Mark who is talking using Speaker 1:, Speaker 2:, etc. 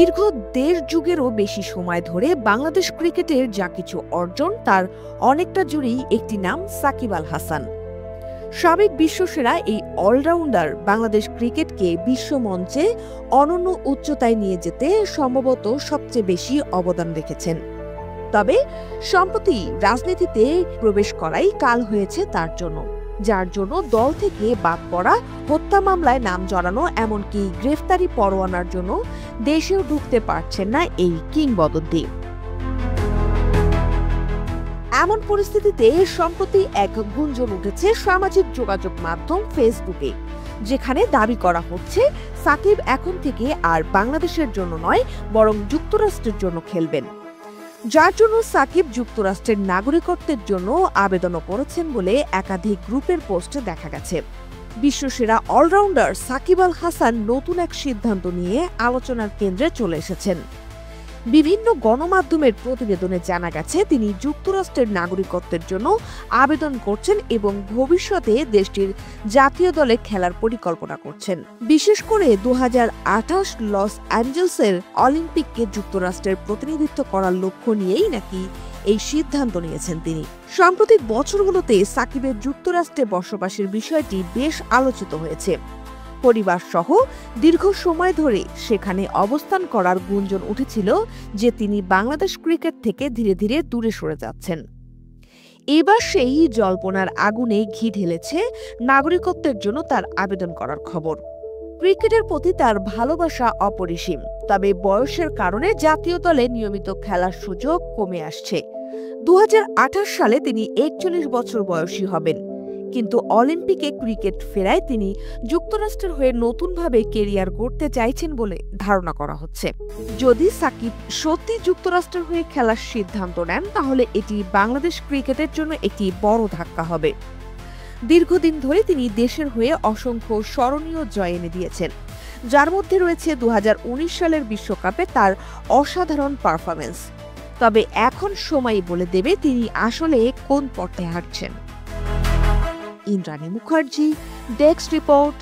Speaker 1: দীর্ঘ ১.৫ যুগেরও বেশি সময় ধরে বাংলাদেশ ক্রিকেটের যা কিছু অর্জন তার অনেকটা জুড়েই একটি নাম সাকিব আল হাসান। সাবেক বিশ্বসেরা এই অলরাউন্ডার বাংলাদেশ ক্রিকেটকে বিশ্বমঞ্চে অনন্য উচ্চতায় নিয়ে যেতে সম্ভবত সবচেয়ে বেশি অবদান রেখেছেন। তবে সম্প্রতি রাজনীতিতে প্রবেশ করাই কাল হয়েছে তার জন্য, যার জন্য দল থেকে বাদ পড়া, হত্যা মামলায় নাম জড়ানো, এমনকি গ্রেফতারি পরোয়ানার জন্য দেশেও ঢুকতে পারছেন না এই কিংবদন্তি। এমন পরিস্থিতিতে সম্প্রতি এক গুঞ্জন উঠেছে সামাজিক যোগাযোগ মাধ্যম ফেসবুকে, যেখানে দাবি করা হচ্ছে সাকিব এখন থেকে আর বাংলাদেশের জন্য নয় বরং যুক্তরাষ্ট্রের জন্য খেলবেন, যার জন্য সাকিব যুক্তরাষ্ট্রের নাগরিকত্বের জন্য আবেদনও করেছেন বলে একাধিক গ্রুপের পোস্টে দেখা গেছে। বিশ্বসেরা অলরাউন্ডার সাকিব আল হাসান নতুন এক সিদ্ধান্ত নিয়ে আলোচনার কেন্দ্রে চলে এসেছেন। বিভিন্ন গণমাধ্যমের প্রতিবেদনে জানা গেছে তিনি যুক্তরাষ্ট্রের নাগরিকত্বের জন্য আবেদন করছেন এবং ভবিষ্যতে দেশটির জাতীয় দলে খেলার পরিকল্পনা করছেন। বিশেষ করে ২০২৮ লস অ্যাঞ্জেলসের অলিম্পিককে যুক্তরাষ্ট্রের প্রতিনিধিত্ব করার লক্ষ্য নিয়েই নাকি এই সিদ্ধান্ত নিয়েছেন তিনি। সাম্প্রতিক বছরগুলোতে সাকিবের যুক্তরাষ্ট্রে বসবাসের বিষয়টি বেশ আলোচিত হয়েছে। পরিবার সহ দীর্ঘ সময় ধরে সেখানে অবস্থান করার গুঞ্জন উঠেছিল যে তিনি বাংলাদেশ ক্রিকেট থেকে ধীরে ধীরে দূরে সরে যাচ্ছেন। এবার সেই জল্পনার আগুনে ঘি ঢেলেছে নাগরিকত্বের জন্য তার আবেদন করার খবর। ক্রিকেটের প্রতি তার ভালোবাসা অপরিসীম, তবে বয়সের কারণে জাতীয় দলে নিয়মিত খেলার সুযোগ কমে আসছে। ২০২৮ সালে তিনি ৪১ বছর বয়সী হবেন, কিন্তু অলিম্পিকে ক্রিকেট ফেরায় তিনি যুক্তরাষ্ট্রের হয়ে নতুনভাবে কেরিয়ার গড়তে চাইছেন বলে ধারণা করা হচ্ছে। যদি সাকিব সত্যি যুক্তরাষ্ট্রের হয়ে খেলার সিদ্ধান্ত নেন, তাহলে এটি বাংলাদেশ ক্রিকেটের জন্য একটি বড় ধাক্কা হবে। দীর্ঘদিন ধরে তিনি দেশের হয়ে অসংখ্য স্মরণীয় জয় এনে দিয়েছেন, যার মধ্যে রয়েছে ২০১৯ সালের বিশ্বকাপে তার অসাধারণ পারফরমেন্স। তবে এখন সময়ই বলে দেবে তিনি আসলে কোন পথে হাঁটছেন। Indrani Mukherjee, desk report.